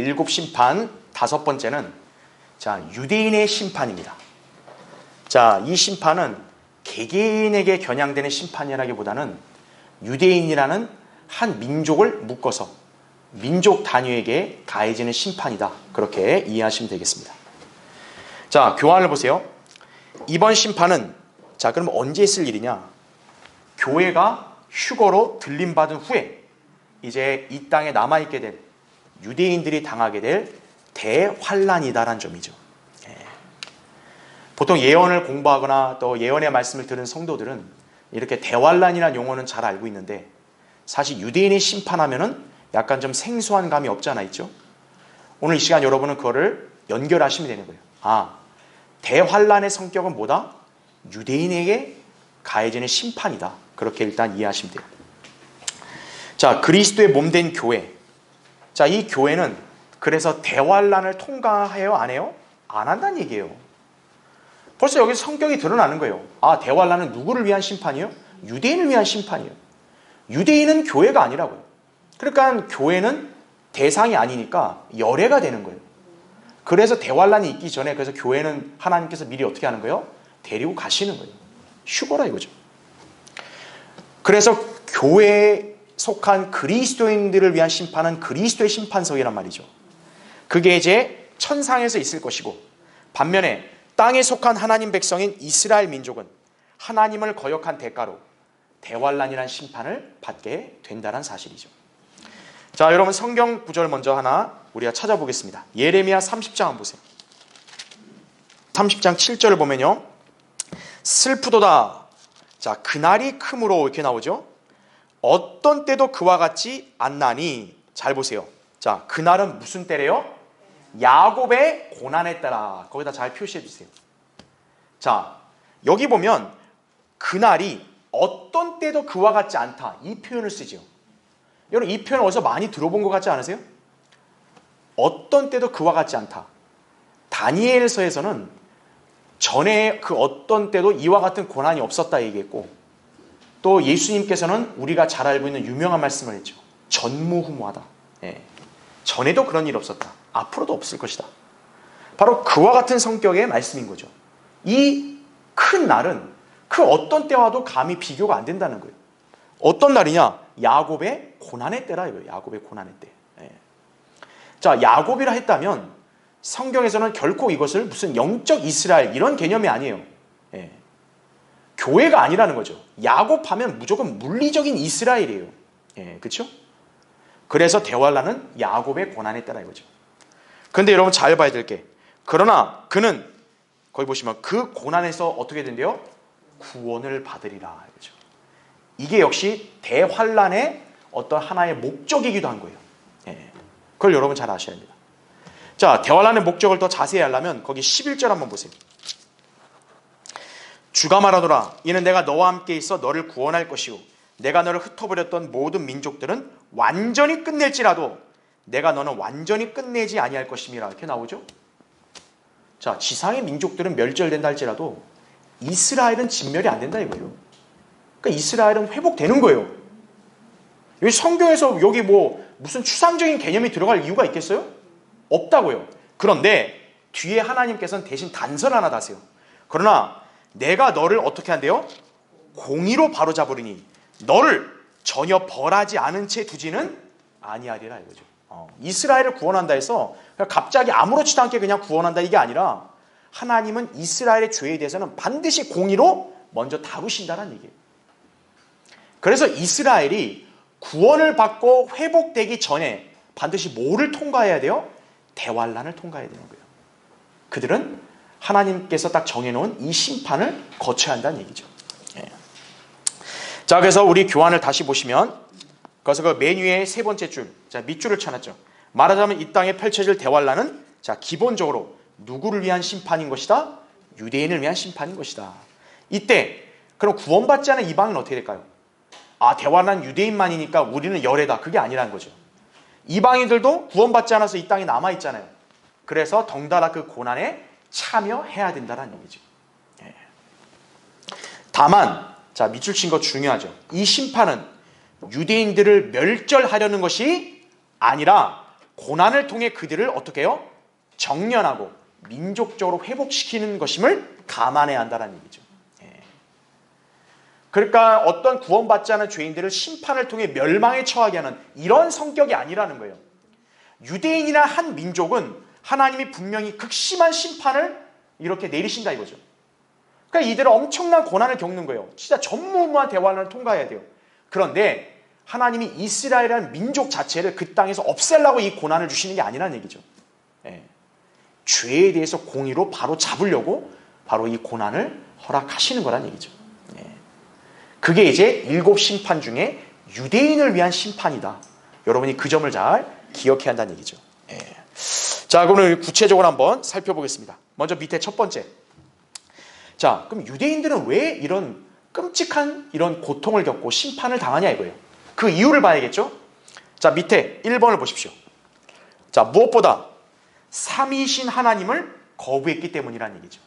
7 심판 5번째는 자, 유대인의 심판입니다. 자, 이 심판은 개개인에게 겨냥되는 심판이라기보다는 유대인이라는 한 민족을 묶어서 민족 단위에게 가해지는 심판이다. 그렇게 이해하시면 되겠습니다. 자, 교환을 보세요. 이번 심판은 자, 그럼 언제 있을 일이냐? 교회가 휴거로 들림받은 후에 이제 이 땅에 남아있게 될 유대인들이 당하게 될 대환란이다라는 점이죠. 보통 예언을 공부하거나 또 예언의 말씀을 들은 성도들은 이렇게 대환란이라는 용어는 잘 알고 있는데 사실 유대인의 심판하면은 약간 좀 생소한 감이 없지 않아 있죠? 오늘 이 시간 여러분은 그거를 연결하시면 되는 거예요. 아, 대환란의 성격은 뭐다? 유대인에게 가해지는 심판이다. 그렇게 일단 이해하시면 돼요. 자, 그리스도의 몸된 교회. 자, 이 교회는 그래서 대환란을 통과해요? 안 해요? 안 한다는 얘기예요. 벌써 여기 성격이 드러나는 거예요. 아, 대환란은 누구를 위한 심판이에요? 유대인을 위한 심판이에요. 유대인은 교회가 아니라고요. 그러니까 교회는 대상이 아니니까 열애가 되는 거예요. 그래서 대환란이 있기 전에 그래서 교회는 하나님께서 미리 어떻게 하는 거예요? 데리고 가시는 거예요. 휴거라 이거죠. 그래서 교회에 속한 그리스도인들을 위한 심판은 그리스도의 심판석이란 말이죠. 그게 이제 천상에서 있을 것이고 반면에 땅에 속한 하나님 백성인 이스라엘 민족은 하나님을 거역한 대가로 대환란이라는 심판을 받게 된다는 사실이죠. 자, 여러분 성경 구절 먼저 하나 우리가 찾아보겠습니다. 예레미야 30장 한번 보세요. 30장 7절을 보면요. 슬프도다. 자, 그날이 크므로 이렇게 나오죠. 어떤 때도 그와 같지 않나니. 잘 보세요. 자, 그날은 무슨 때래요? 야곱의 고난의 때라. 거기다 잘 표시해 주세요. 자, 여기 보면 그날이 어떤 때도 그와 같지 않다. 이 표현을 쓰죠. 여러분 이 표현 어디서 많이 들어본 것 같지 않으세요? 어떤 때도 그와 같지 않다. 다니엘서에서는 전에 그 어떤 때도 이와 같은 고난이 없었다 얘기했고 또 예수님께서는 우리가 잘 알고 있는 유명한 말씀을 했죠. 전무후무하다. 예. 전에도 그런 일 없었다. 앞으로도 없을 것이다. 바로 그와 같은 성격의 말씀인 거죠. 이 큰 날은 그 어떤 때와도 감히 비교가 안 된다는 거예요. 어떤 날이냐? 야곱의 고난의 때라 이거예요. 야곱의 고난의 때. 예. 자, 야곱이라 했다면 성경에서는 결코 이것을 무슨 영적 이스라엘 이런 개념이 아니에요. 예. 교회가 아니라는 거죠. 야곱하면 무조건 물리적인 이스라엘이에요. 예, 그렇죠? 그래서 대환란은 야곱의 고난의 때라 이거죠. 근데 여러분 잘 봐야 될 게 그러나 그는 거기 보시면 그 고난에서 어떻게 된대요? 구원을 받으리라 이거죠. 이게 역시 대환란의 어떤 하나의 목적이기도 한 거예요. 예, 그걸 여러분 잘 아셔야 됩니다. 자, 대환란의 목적을 더 자세히 알려면 거기 11절 한번 보세요. 주가 말하노라 이는 내가 너와 함께 있어 너를 구원할 것이요 내가 너를 흩어버렸던 모든 민족들은 완전히 끝낼지라도 내가 너는 완전히 끝내지 아니할 것임이라 이렇게 나오죠. 자, 지상의 민족들은 멸절된다 할지라도 이스라엘은 진멸이 안 된다 이거예요. 그러니까 이스라엘은 회복되는 거예요. 여기 성경에서 여기 뭐 무슨 추상적인 개념이 들어갈 이유가 있겠어요? 없다고요. 그런데 뒤에 하나님께서는 대신 단서를 하나 다세요. 그러나 내가 너를 어떻게 한대요? 공의로 바로잡으리니 너를 전혀 벌하지 않은 채 두지는 아니하리라 이거죠. 이스라엘을 구원한다 해서 갑자기 아무렇지도 않게 그냥 구원한다 이게 아니라 하나님은 이스라엘의 죄에 대해서는 반드시 공의로 먼저 다루신다는 얘기예요. 그래서 이스라엘이 구원을 받고 회복되기 전에 반드시 뭐를 통과해야 돼요? 대환란을 통과해야 되는 거예요. 그들은 하나님께서 딱 정해놓은 이 심판을 거쳐야 한다는 얘기죠. 예. 자, 그래서 우리 교환을 다시 보시면 그래서 그 메뉴의 세 번째 줄, 자, 밑줄을 쳐놨죠. 말하자면 이 땅에 펼쳐질 대환란은 자, 기본적으로 누구를 위한 심판인 것이다? 유대인을 위한 심판인 것이다. 이때 그럼 구원받지 않은 이방인은 어떻게 될까요? 아, 대환란 유대인만이니까 우리는 열애다. 그게 아니라는 거죠. 이방인들도 구원받지 않아서 이 땅에 남아있잖아요. 그래서 덩달아 그 고난에 참여해야 된다는 얘기죠. 예. 다만 자, 밑줄 친 거 중요하죠. 이 심판은 유대인들을 멸절하려는 것이 아니라 고난을 통해 그들을 어떻게 해요? 정련하고 민족적으로 회복시키는 것임을 감안해야 한다는 얘기죠. 그러니까 어떤 구원받지 않은 죄인들을 심판을 통해 멸망에 처하게 하는 이런 성격이 아니라는 거예요. 유대인이나 한 민족은 하나님이 분명히 극심한 심판을 이렇게 내리신다 이거죠. 그러니까 이들은 엄청난 고난을 겪는 거예요. 진짜 전무후무한 대환란을 통과해야 돼요. 그런데 하나님이 이스라엘이라는 민족 자체를 그 땅에서 없애려고 이 고난을 주시는 게 아니라는 얘기죠. 죄에 대해서 공의로 바로 잡으려고 바로 이 고난을 허락하시는 거란 얘기죠. 그게 이제 7 심판 중에 유대인을 위한 심판이다. 여러분이 그 점을 잘 기억해야 한다는 얘기죠. 자, 그럼 구체적으로 한번 살펴보겠습니다. 먼저 밑에 첫 번째. 자, 그럼 유대인들은 왜 이런 끔찍한 이런 고통을 겪고 심판을 당하냐 이거예요. 그 이유를 봐야겠죠? 자, 밑에 1번을 보십시오. 자, 무엇보다 삼위이신 하나님을 거부했기 때문이라는 얘기죠.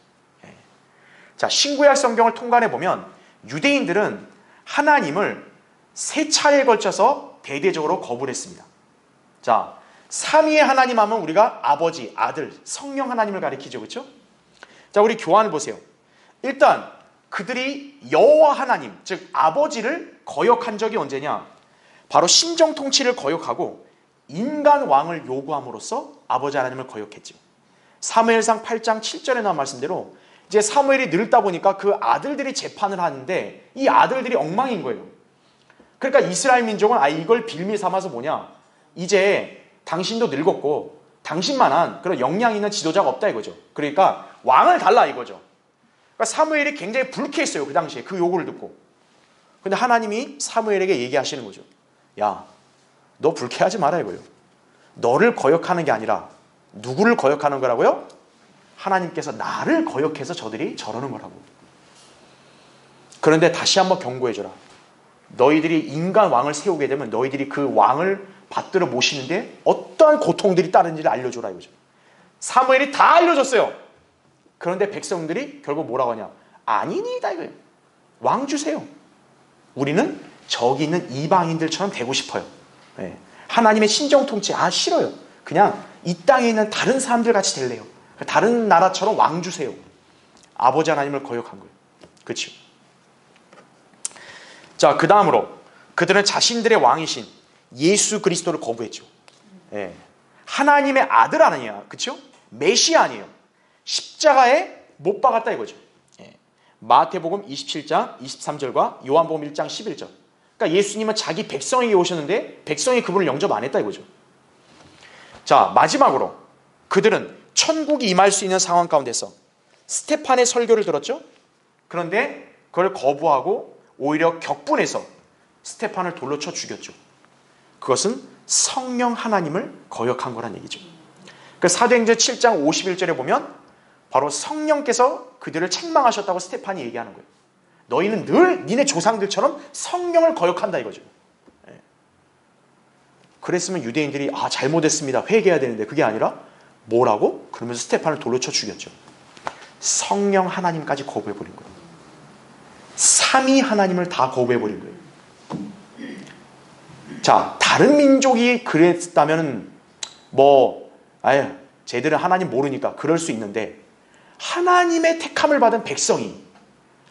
자, 신구약 성경을 통관해 보면 유대인들은 하나님을 3차례에 걸쳐서 대대적으로 거부를 했습니다. 자, 삼위의 하나님 하면 우리가 아버지, 아들, 성령 하나님을 가리키죠. 그렇죠? 자, 우리 교환을 보세요. 일단 그들이 여호와 하나님, 즉 아버지를 거역한 적이 언제냐? 바로 심정 통치를 거역하고 인간 왕을 요구함으로써 아버지 하나님을 거역했죠. 사무엘상 8장 7절에 나온 말씀대로 이제 사무엘이 늙다 보니까 그 아들들이 재판을 하는데 이 아들들이 엉망인 거예요. 그러니까 이스라엘 민족은 이걸 빌미 삼아서 뭐냐? 이제 당신도 늙었고 당신만한 그런 역량 있는 지도자가 없다 이거죠. 그러니까 왕을 달라 이거죠. 그러니까 사무엘이 굉장히 불쾌했어요. 그 당시에 그 요구를 듣고. 근데 하나님이 사무엘에게 얘기하시는 거죠. 야, 너 불쾌하지 마라 이거예요. 너를 거역하는 게 아니라 누구를 거역하는 거라고요? 하나님께서 나를 거역해서 저들이 저러는 거라고. 그런데 다시 한번 경고해줘라. 너희들이 인간 왕을 세우게 되면 너희들이 그 왕을 받들어 모시는데 어떠한 고통들이 따르는지를 알려줘라 이거죠. 사무엘이 다 알려줬어요. 그런데 백성들이 결국 뭐라고 하냐? 아니니다 이거예요. 왕 주세요. 우리는 저기 있는 이방인들처럼 되고 싶어요. 하나님의 신정통치 싫어요. 그냥 이 땅에 있는 다른 사람들 같이 될래요. 다른 나라처럼 왕 주세요. 아버지 하나님을 거역한 거예요. 그렇죠? 자, 그 다음으로 그들은 자신들의 왕이신 예수 그리스도를 거부했죠. 하나님의 아들 아니냐, 그렇죠? 메시아 아니에요. 십자가에 못 박았다 이거죠. 마태복음 27장 23절과 요한복음 1장 11절. 그러니까 예수님은 자기 백성에게 오셨는데 백성이 그분을 영접 안 했다 이거죠. 자, 마지막으로 그들은 천국이 임할 수 있는 상황 가운데서 스테판의 설교를 들었죠. 그런데 그걸 거부하고 오히려 격분해서 스테판을 돌로 쳐 죽였죠. 그것은 성령 하나님을 거역한 거란 얘기죠. 그 사도행전 7장 51절에 보면 바로 성령께서 그들을 책망하셨다고 스테판이 얘기하는 거예요. 너희는 늘 니네 조상들처럼 성령을 거역한다 이거죠. 그랬으면 유대인들이 잘못했습니다. 회개해야 되는데 그게 아니라 뭐라고? 그러면서 스테판을 돌로 쳐 죽였죠. 성령 하나님까지 거부해버린 거예요. 삼위 하나님을 다 거부해버린 거예요. 자, 다른 민족이 그랬다면 쟤들은 하나님 모르니까 그럴 수 있는데 하나님의 택함을 받은 백성이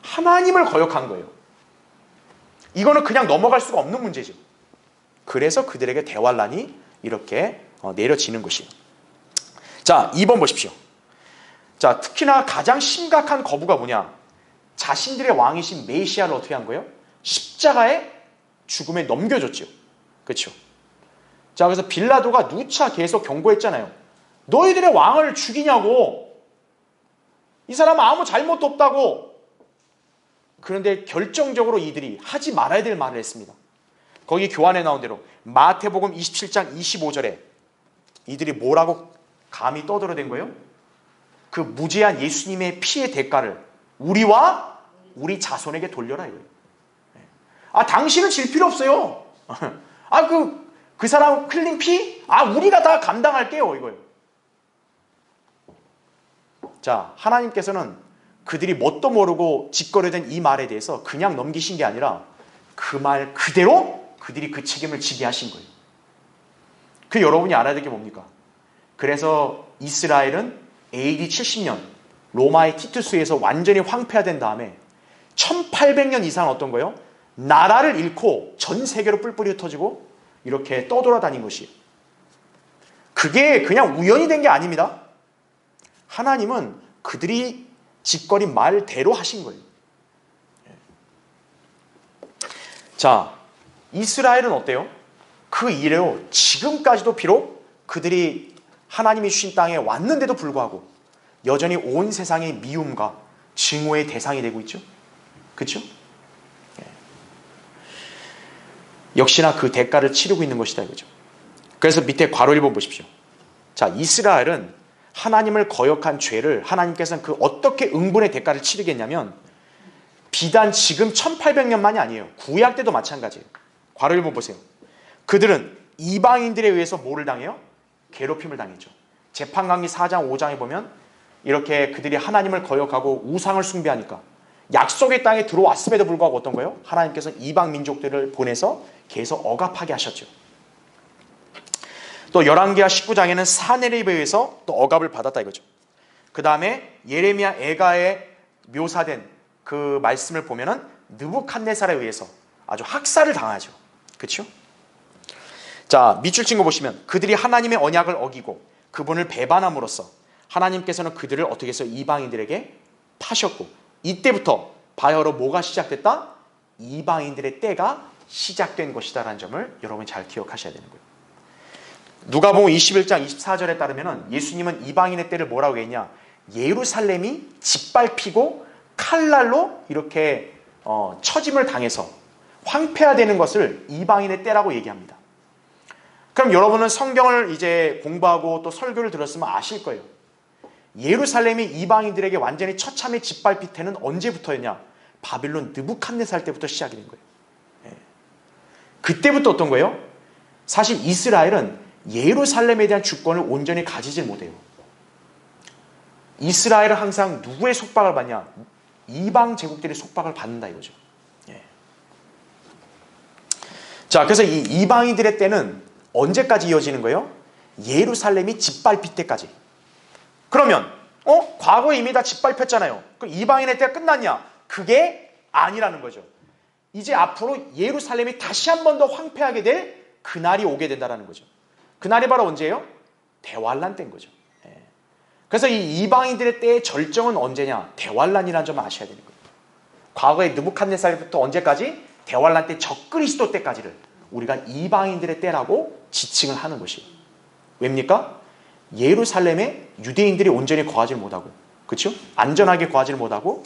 하나님을 거역한 거예요. 이거는 그냥 넘어갈 수가 없는 문제죠. 그래서 그들에게 대환란이 이렇게 내려지는 것이에요. 자, 2번 보십시오. 자, 특히나 가장 심각한 거부가 뭐냐? 자신들의 왕이신 메시아를 어떻게 한 거예요? 십자가에 죽음에 넘겨줬죠. 그렇죠? 자, 그래서 빌라도가 누차 계속 경고했잖아요. 너희들의 왕을 죽이냐고. 이 사람은 아무 잘못도 없다고. 그런데 결정적으로 이들이 하지 말아야 될 말을 했습니다. 거기 교환에 나온 대로 마태복음 27장 25절에 이들이 뭐라고 감히 떠들어댄 거예요? 그 무죄한 예수님의 피의 대가를 우리와 우리 자손에게 돌려라 이거예요. 당신은 질 필요 없어요. 그 사람 흘린 피? 우리가 다 감당할게요 이거예요. 자, 하나님께서는 그들이 뭣도 모르고 짓거려댄 이 말에 대해서 그냥 넘기신 게 아니라 그 말 그대로 그들이 그 책임을 지게 하신 거예요. 그 여러분이 알아야 될 게 뭡니까? 그래서 이스라엘은 AD 70년 로마의 티투스에서 완전히 황폐화된 다음에 1800년 이상 어떤 거요? 나라를 잃고 전 세계로 뿔뿔이 흩어지고 이렇게 떠돌아다닌 것이. 그게 그냥 우연이 된 게 아닙니다. 하나님은 그들이 짓거린 말대로 하신 거예요. 자, 이스라엘은 어때요? 그 이래로 지금까지도 비록 그들이 하나님이 주신 땅에 왔는데도 불구하고 여전히 온 세상의 미움과 증오의 대상이 되고 있죠. 그렇죠? 역시나 그 대가를 치르고 있는 것이다 이거죠. 그래서 밑에 괄호 1번 보십시오. 자, 이스라엘은 하나님을 거역한 죄를 하나님께서는 그 어떻게 응분의 대가를 치르겠냐면 비단 지금 1800년만이 아니에요. 구약 때도 마찬가지예요. 괄호 1번 보세요. 그들은 이방인들에 의해서 뭐를 당해요? 괴롭힘을 당했죠. 재판강기 4장 5장에 보면 이렇게 그들이 하나님을 거역하고 우상을 숭배하니까 약속의 땅에 들어왔음에도 불구하고 어떤 거예요? 하나님께서는 이방 민족들을 보내서 계속 억압하게 하셨죠. 또 열왕기하 19장에는 사네립에 의해서 또 억압을 받았다 이거죠. 그 다음에 예레미야 애가에 묘사된 그 말씀을 보면은 느부갓네살에 의해서 아주 학살을 당하죠. 그렇죠? 자, 밑줄 친 거 보시면 그들이 하나님의 언약을 어기고 그분을 배반함으로써 하나님께서는 그들을 어떻게 해서 이방인들에게 파셨고 이때부터 바야흐로 뭐가 시작됐다? 이방인들의 때가 시작된 것이다라는 점을 여러분이 잘 기억하셔야 되는 거예요. 누가복음 21장 24절에 따르면 예수님은 이방인의 때를 뭐라고 했냐? 예루살렘이 짓밟히고 칼날로 이렇게 처짐을 당해서 황폐화되는 것을 이방인의 때라고 얘기합니다. 그럼 여러분은 성경을 이제 공부하고 또 설교를 들었으면 아실 거예요. 예루살렘이 이방인들에게 완전히 처참히 짓밟힐 때는 언제부터였냐? 바빌론 느부갓네살 때부터 시작이 된 거예요. 그때부터 어떤 거예요? 사실 이스라엘은 예루살렘에 대한 주권을 온전히 가지질 못해요. 이스라엘은 항상 누구의 속박을 받냐? 이방 제국들의 속박을 받는다 이거죠. 자, 그래서 이 이방인들의 때는 언제까지 이어지는 거예요? 예루살렘이 짓밟힐 때까지. 그러면 과거에 이미 다 짓밟혔잖아요. 그 이방인의 때가 끝났냐? 그게 아니라는 거죠. 이제 앞으로 예루살렘이 다시 한 번 더 황폐하게 될 그날이 오게 된다는 거죠. 그날이 바로 언제예요? 대환란 때인 거죠. 그래서 이 이방인들의 때의 절정은 언제냐? 대환란이라는 점을 아셔야 되는 거예요. 과거에 느부갓네살부터 언제까지? 대환란 때 적그리스도 때까지를 우리가 이방인들의 때라고 지칭을 하는 것이에요. 왜입니까? 예루살렘에 유대인들이 온전히 거하지 못하고, 그렇죠? 안전하게 거하지 못하고,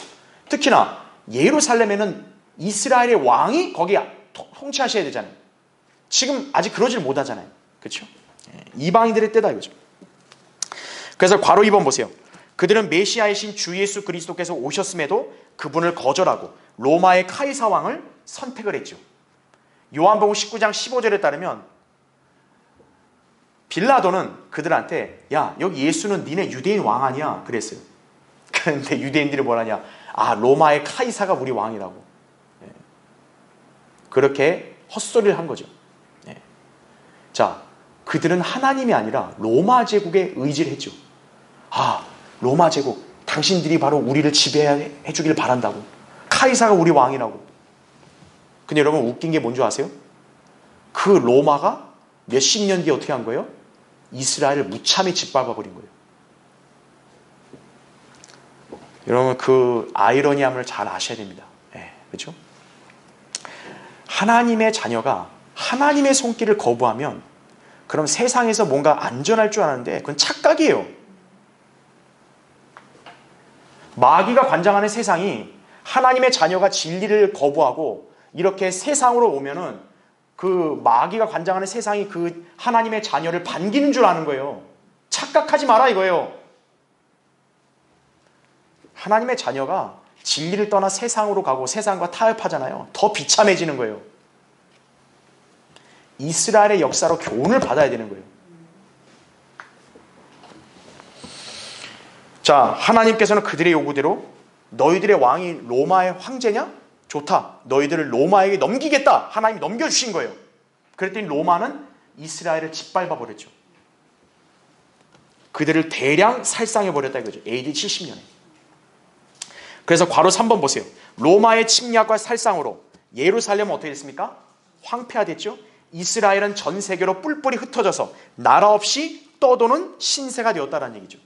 특히나 예루살렘에는 이스라엘의 왕이 거기에 통치하셔야 되잖아요. 지금 아직 그러질 못하잖아요. 그렇죠? 이방인들의 때다 이거죠. 그래서 괄호 2번 보세요. 그들은 메시아이신 주 예수 그리스도께서 오셨음에도 그분을 거절하고 로마의 카이사 왕을 선택을 했죠. 요한복음 19장 15절에 따르면 빌라도는 그들한테 야, 여기 예수는 니네 유대인 왕 아니야? 그랬어요. 그런데 유대인들이 뭐라냐? 아, 로마의 카이사가 우리 왕이라고. 그렇게 헛소리를 한 거죠. 자, 그들은 하나님이 아니라 로마 제국에 의지를 했죠. 아, 로마 제국, 당신들이 바로 우리를 지배해 주길 바란다고. 카이사가 우리 왕이라고. 근데 여러분 웃긴 게 뭔지 아세요? 그 로마가 몇십 년 뒤에 어떻게 한 거예요? 이스라엘을 무참히 짓밟아 버린 거예요. 여러분 그 아이러니함을 잘 아셔야 됩니다. 그렇죠? 하나님의 자녀가 하나님의 손길을 거부하면 그럼 세상에서 뭔가 안전할 줄 아는데 그건 착각이에요. 마귀가 관장하는 세상이 하나님의 자녀가 진리를 거부하고 이렇게 세상으로 오면은 그 마귀가 관장하는 세상이 그 하나님의 자녀를 반기는 줄 아는 거예요. 착각하지 마라 이거예요. 하나님의 자녀가 진리를 떠나 세상으로 가고 세상과 타협하잖아요. 더 비참해지는 거예요. 이스라엘의 역사로 교훈을 받아야 되는 거예요. 자, 하나님께서는 그들의 요구대로 너희들의 왕이 로마의 황제냐? 좋다. 너희들을 로마에게 넘기겠다. 하나님이 넘겨주신 거예요. 그랬더니 로마는 이스라엘을 짓밟아 버렸죠. 그들을 대량 살상해 버렸다 이거죠. AD 70년에. 그래서 괄호 3번 보세요. 로마의 침략과 살상으로 예루살렘은 어떻게 됐습니까? 황폐화됐죠. 이스라엘은 전 세계로 뿔뿔이 흩어져서 나라 없이 떠도는 신세가 되었다는 얘기죠.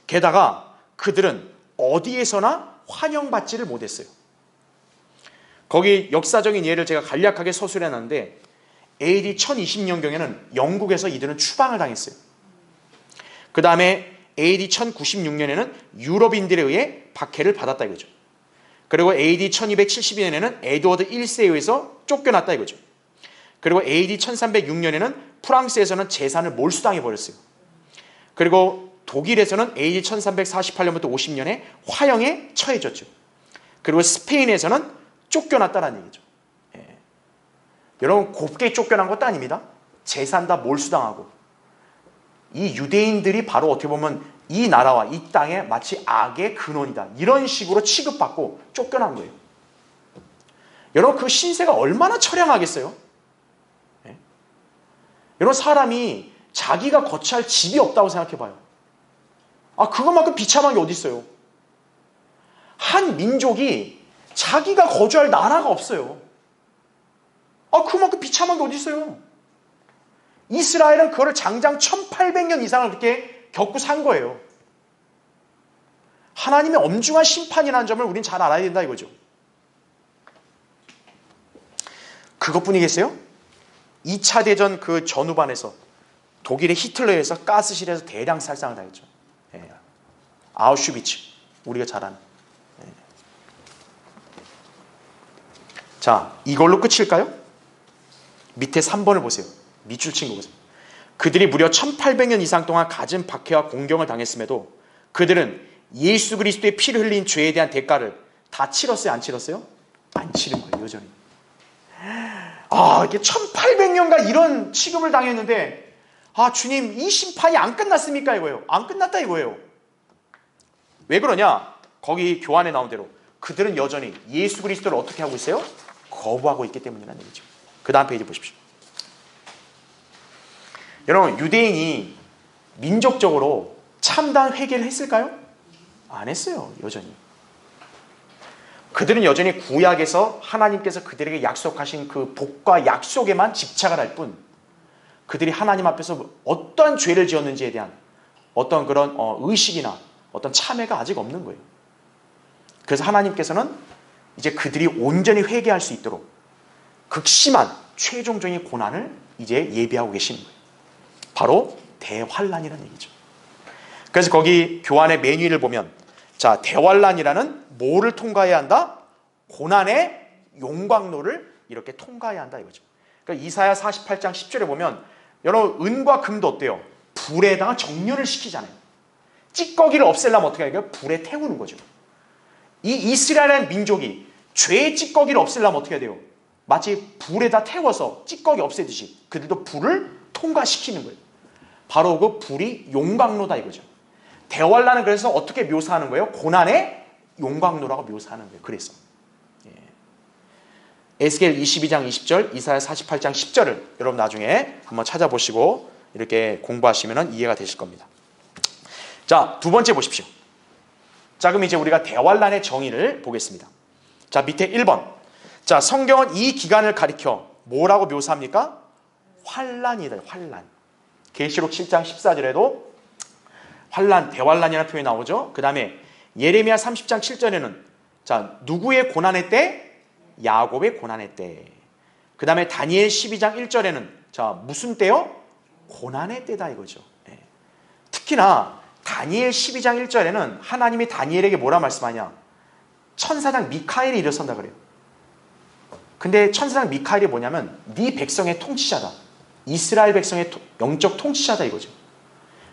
게다가 그들은 어디에서나 환영받지를 못했어요. 거기 역사적인 예를 제가 간략하게 서술해놨는데 AD 1020년경에는 영국에서 이들은 추방을 당했어요. 그 다음에 AD 1096년에는 유럽인들에 의해 박해를 받았다 이거죠. 그리고 AD 1272년에는 에드워드 1세에 의해서 쫓겨났다 이거죠. 그리고 AD 1306년에는 프랑스에서는 재산을 몰수당해 버렸어요. 그리고 독일에서는 AD 1348년부터 50년에 화형에 처해졌죠. 그리고 스페인에서는 쫓겨났다는 얘기죠. 여러분 곱게 쫓겨난 것도 아닙니다. 재산 다 몰수당하고 이 유대인들이 바로 어떻게 보면 이 나라와 이 땅에 마치 악의 근원이다 이런 식으로 취급받고 쫓겨난 거예요. 여러분 그 신세가 얼마나 처량하겠어요? 여러분 사람이 자기가 거처할 집이 없다고 생각해봐요. 그것만큼 비참한 게 어디 있어요? 한 민족이 자기가 거주할 나라가 없어요. 그만큼 비참한 게 어디 있어요? 이스라엘은 그거를 장장 1800년 이상을 그렇게 겪고 산 거예요. 하나님의 엄중한 심판이라는 점을 우린 잘 알아야 된다 이거죠. 그것뿐이겠어요? 2차 대전 그 전후반에서 독일의 히틀러에서 가스실에서 대량 살상을 당했죠. 아우슈비츠 우리가 잘 아는. 자, 이걸로 끝일까요? 밑에 3번을 보세요. 밑줄 친 거거든요. 그들이 무려 1800년 이상 동안 갖은 박해와 공경을 당했음에도 그들은 예수 그리스도의 피를 흘린 죄에 대한 대가를 다 치렀어요? 안 치렀어요? 안 치른 거예요. 여전히. 이게 1800년간 이런 취급을 당했는데 주님 이 심판이 안 끝났습니까? 이거예요. 안 끝났다 이거예요. 왜 그러냐? 거기 교환에 나온 대로 그들은 여전히 예수 그리스도를 어떻게 하고 있어요? 거부하고 있기 때문이라는 얘기죠. 그 다음 페이지 보십시오. 여러분 유대인이 민족적으로 참다운 회개를 했을까요? 안 했어요. 여전히. 그들은 여전히 구약에서 하나님께서 그들에게 약속하신 그 복과 약속에만 집착을 할 뿐 그들이 하나님 앞에서 어떠한 죄를 지었는지에 대한 어떤 그런 의식이나 어떤 참회가 아직 없는 거예요. 그래서 하나님께서는 이제 그들이 온전히 회개할 수 있도록 극심한 최종적인 고난을 이제 예비하고 계시는 거예요. 바로 대환란이라는 얘기죠. 그래서 거기 교환의 매뉴얼을 보면 자, 대환란이라는 뭐를 통과해야 한다? 고난의 용광로를 이렇게 통과해야 한다 이거죠. 그러니까 이사야 48장 10절에 보면 여러분 은과 금도 어때요? 불에다가 정렬을 시키잖아요. 찌꺼기를 없애려면 어떻게 해야 돼요? 불에 태우는 거죠. 이 이스라엘의 민족이 죄의 찌꺼기를 없애려면 어떻게 해야 돼요? 마치 불에다 태워서 찌꺼기 없애듯이 그들도 불을 통과시키는 거예요. 바로 그 불이 용광로다 이거죠. 대환란은 그래서 어떻게 묘사하는 거예요? 고난의 용광로라고 묘사하는 거예요. 그래서 에스겔 22장 20절, 이사야 48장 10절을 여러분 나중에 한번 찾아보시고 이렇게 공부하시면 이해가 되실 겁니다. 자, 두 번째 보십시오. 자, 그럼 이제 우리가 대환란의 정의를 보겠습니다. 자, 밑에 1번. 자, 성경은 이 기간을 가리켜 뭐라고 묘사합니까? 환란이다. 환란. 계시록 7장 14절에도 환란, 대환란이라는 표현이 나오죠. 그 다음에 예레미야 30장 7절에는 자, 누구의 고난의 때? 야곱의 고난의 때. 그 다음에 다니엘 12장 1절에는 자, 무슨 때요? 고난의 때다 이거죠. 특히나 다니엘 12장 1절에는 하나님이 다니엘에게 뭐라 말씀하냐? 천사장 미카엘이 일어선다 그래요. 근데 천사장 미카엘이 뭐냐면 네 백성의 통치자다. 이스라엘 백성의 영적 통치자다 이거죠.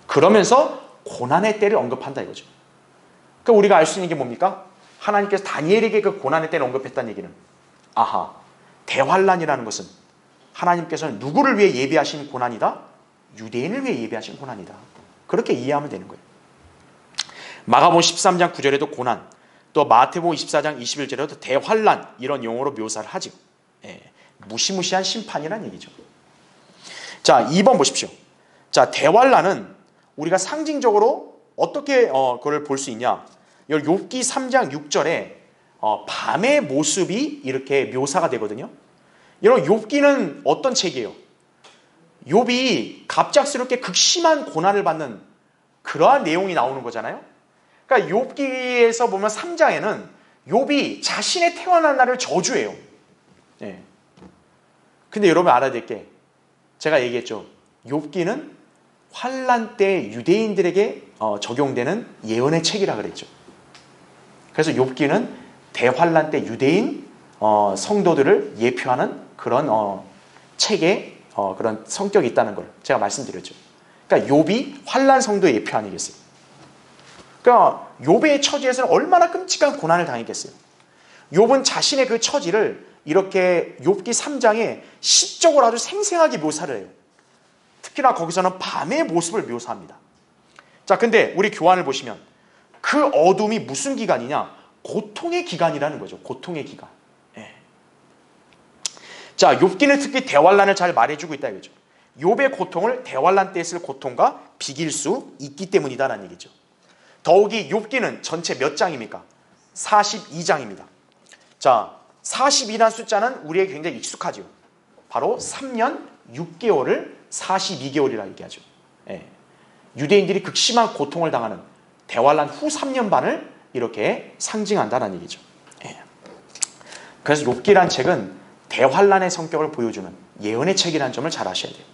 그러면서 고난의 때를 언급한다 이거죠. 그러니까 우리가 알 수 있는 게 뭡니까? 하나님께서 다니엘에게 그 고난의 때를 언급했다는 얘기는 대환란이라는 것은 하나님께서는 누구를 위해 예비하신 고난이다? 유대인을 위해 예비하신 고난이다. 그렇게 이해하면 되는 거예요. 마가복음 13장 9절에도 고난, 또 마태복음 24장 21절에도 대환란 이런 용어로 묘사를 하죠. 무시무시한 심판이라는 얘기죠. 자, 2번 보십시오. 자, 대환란은 우리가 상징적으로 어떻게 그걸 볼 수 있냐? 욥기 3장 6절에 밤의 모습이 이렇게 묘사가 되거든요. 여러분, 욥기는 어떤 책이에요? 욥이 갑작스럽게 극심한 고난을 받는 그러한 내용이 나오는 거잖아요. 그러니까 욥기에서 보면 3장에는 욥이 자신의 태어난 날을 저주해요. 네. 근데 여러분 알아야 될 게, 제가 얘기했죠. 욥기는 환란 때 유대인들에게 적용되는 예언의 책이라 그랬죠. 그래서 욥기는 대환란 때 유대인 성도들을 예표하는 그런 책에 그런 성격이 있다는 걸 제가 말씀드렸죠. 그러니까 욥이 환란 성도의 예표 아니겠어요? 그러니까 욥의 처지에서는 얼마나 끔찍한 고난을 당했겠어요. 욥은 자신의 그 처지를 이렇게 욥기 3장에 시적으로 아주 생생하게 묘사를 해요. 특히나 거기서는 밤의 모습을 묘사합니다. 자, 근데 우리 교환을 보시면 그 어둠이 무슨 기간이냐? 고통의 기간이라는 거죠. 고통의 기간. 예. 자, 욥기는 특히 대환란을 잘 말해주고 있다 이거죠. 욥의 고통을 대환란 때 있을 고통과 비길 수 있기 때문이다라는 얘기죠. 더욱이 욥기는 전체 몇 장입니까? 42장입니다. 자, 42라는 숫자는 우리에게 굉장히 익숙하죠. 바로 3년 6개월을 42개월이라 얘기하죠. 예. 유대인들이 극심한 고통을 당하는 대환란 후 3년 반을 이렇게 상징한다는 얘기죠. 예. 그래서 욥기란 책은 대환란의 성격을 보여주는 예언의 책이라는 점을 잘 아셔야 돼요.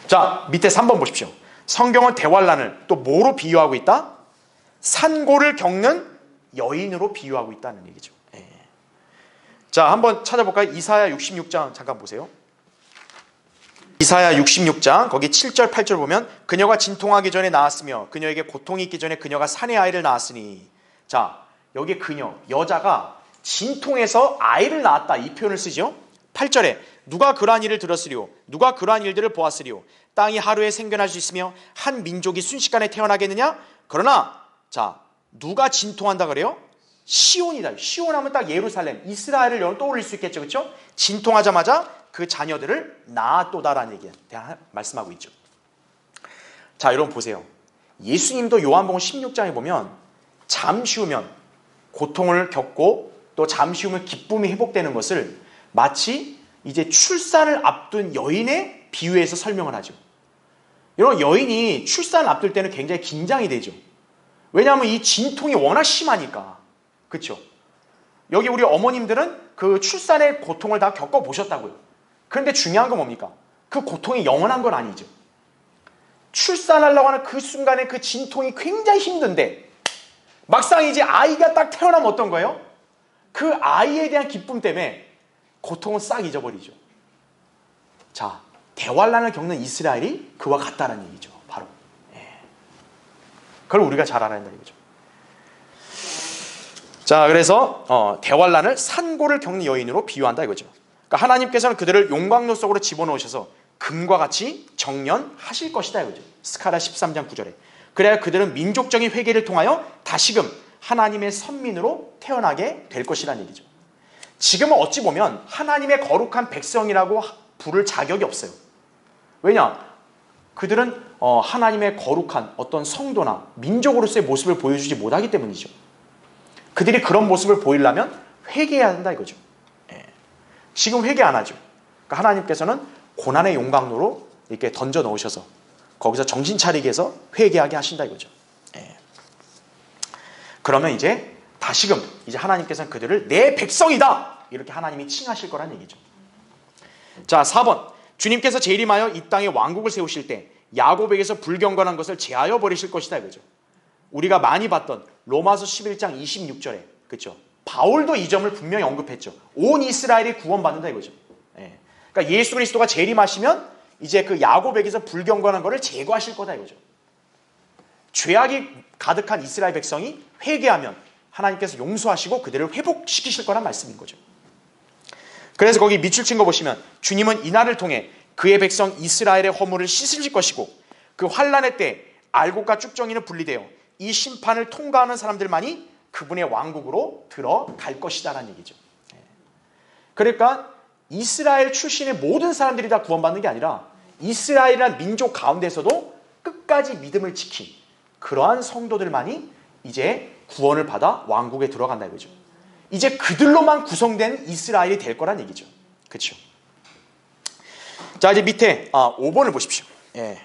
자, 밑에 3번 보십시오. 성경은 대환란을 또 뭐로 비유하고 있다? 산고를 겪는 여인으로 비유하고 있다는 얘기죠. 예. 자, 한번 찾아볼까요? 이사야 66장 잠깐 보세요. 이사야 66장 거기 7절 8절 보면 그녀가 진통하기 전에 낳았으며 그녀에게 고통이 있기 전에 그녀가 산에 아이를 낳았으니. 자, 여기 그녀 여자가 진통해서 아이를 낳았다 이 표현을 쓰죠. 8절에 누가 그러한 일을 들었으리요 누가 그러한 일들을 보았으리요 땅이 하루에 생겨날 수 있으며 한 민족이 순식간에 태어나겠느냐. 그러나 자, 누가 진통한다 그래요? 시온이다. 시온하면 딱 예루살렘 이스라엘을 여러분 떠올릴 수 있겠죠. 그렇죠? 진통하자마자 그 자녀들을 낳았도다라는 얘기 말씀하고 있죠. 자, 여러분 보세요. 예수님도 요한복음 16장에 보면 잠시 후면 고통을 겪고 또 잠시 후면 기쁨이 회복되는 것을 마치 이제 출산을 앞둔 여인의 비유해서 설명을 하죠. 여러분, 여인이 출산을 앞둘 때는 굉장히 긴장이 되죠. 왜냐하면 이 진통이 워낙 심하니까. 그렇죠? 여기 우리 어머님들은 그 출산의 고통을 다 겪어보셨다고요. 그런데 중요한 건 뭡니까? 그 고통이 영원한 건 아니죠. 출산하려고 하는 그 순간에 그 진통이 굉장히 힘든데 막상 이제 아이가 딱 태어나면 어떤 거예요? 그 아이에 대한 기쁨 때문에 고통은 싹 잊어버리죠. 자, 대환란을 겪는 이스라엘이 그와 같다는 얘기죠. 바로. 예. 그걸 우리가 잘 알아야 한다는 얘기죠. 자, 그래서 대환란을 산고를 겪는 여인으로 비유한다 이거죠. 그러니까 하나님께서는 그들을 용광로 속으로 집어넣으셔서 금과 같이 정련하실 것이다 이거죠. 스가랴 13장 9절에. 그래야 그들은 민족적인 회개를 통하여 다시금 하나님의 선민으로 태어나게 될 것이라는 얘기죠. 지금은 어찌 보면 하나님의 거룩한 백성이라고 부를 자격이 없어요. 왜냐? 그들은 하나님의 거룩한 어떤 성도나 민족으로서의 모습을 보여주지 못하기 때문이죠. 그들이 그런 모습을 보이려면 회개해야 한다 이거죠. 예. 지금 회개 안 하죠. 그러니까 하나님께서는 고난의 용광로로 이렇게 던져 넣으셔서 거기서 정신 차리게 해서 회개하게 하신다 이거죠. 예. 그러면 이제 다시금 이제 하나님께서는 그들을 내 백성이다 이렇게 하나님이 칭하실 거란 얘기죠. 자, 4번 주님께서 재림하여 이 땅에 왕국을 세우실 때 야곱에게서 불경건한 것을 제하여 버리실 것이다 이거죠. 우리가 많이 봤던 로마서 11장 26절에 그렇죠. 바울도 이 점을 분명히 언급했죠. 온 이스라엘이 구원받는다 이거죠. 예. 그러니까 예수 그리스도가 재림하시면 이제 그 야곱에게서 불경건한 것을 제거하실 거다 이거죠. 죄악이 가득한 이스라엘 백성이 회개하면 하나님께서 용서하시고 그들을 회복시키실 거란 말씀인 거죠. 그래서 거기 밑줄 친 거 보시면 주님은 이날을 통해 그의 백성 이스라엘의 허물을 씻으실 것이고 그 환난의 때 알곡과 쭉정이는 분리되어 이 심판을 통과하는 사람들만이 그분의 왕국으로 들어갈 것이다라는 얘기죠. 그러니까 이스라엘 출신의 모든 사람들이 다 구원받는 게 아니라 이스라엘이라는 민족 가운데서도 끝까지 믿음을 지킨 그러한 성도들만이 이제 구원을 받아 왕국에 들어간다 이거죠. 이제 그들로만 구성된 이스라엘이 될 거란 얘기죠. 그렇죠? 자, 이제 밑에 5번을 보십시오. 예.